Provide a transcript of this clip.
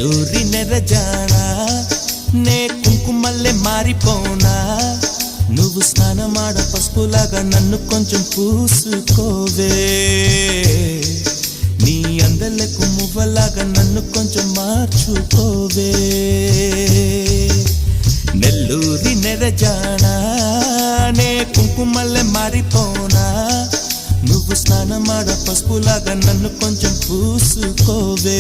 నెల్లూరి నెరజానా నే కుంకుమల్లె మారిపోనా నువ్వు స్నానమాడ పసుపులాగా నన్ను కొంచెం పూసుకోవే నీ అందలకు మువ్వలాగా నన్ను కొంచెం మార్చుకోవే నెల్లూరి నెరజానా నే కుంకుమల్లె మారిపోనా నువ్వు స్నానమాడ పసుపులాగా నన్ను కొంచెం పూసుకోవే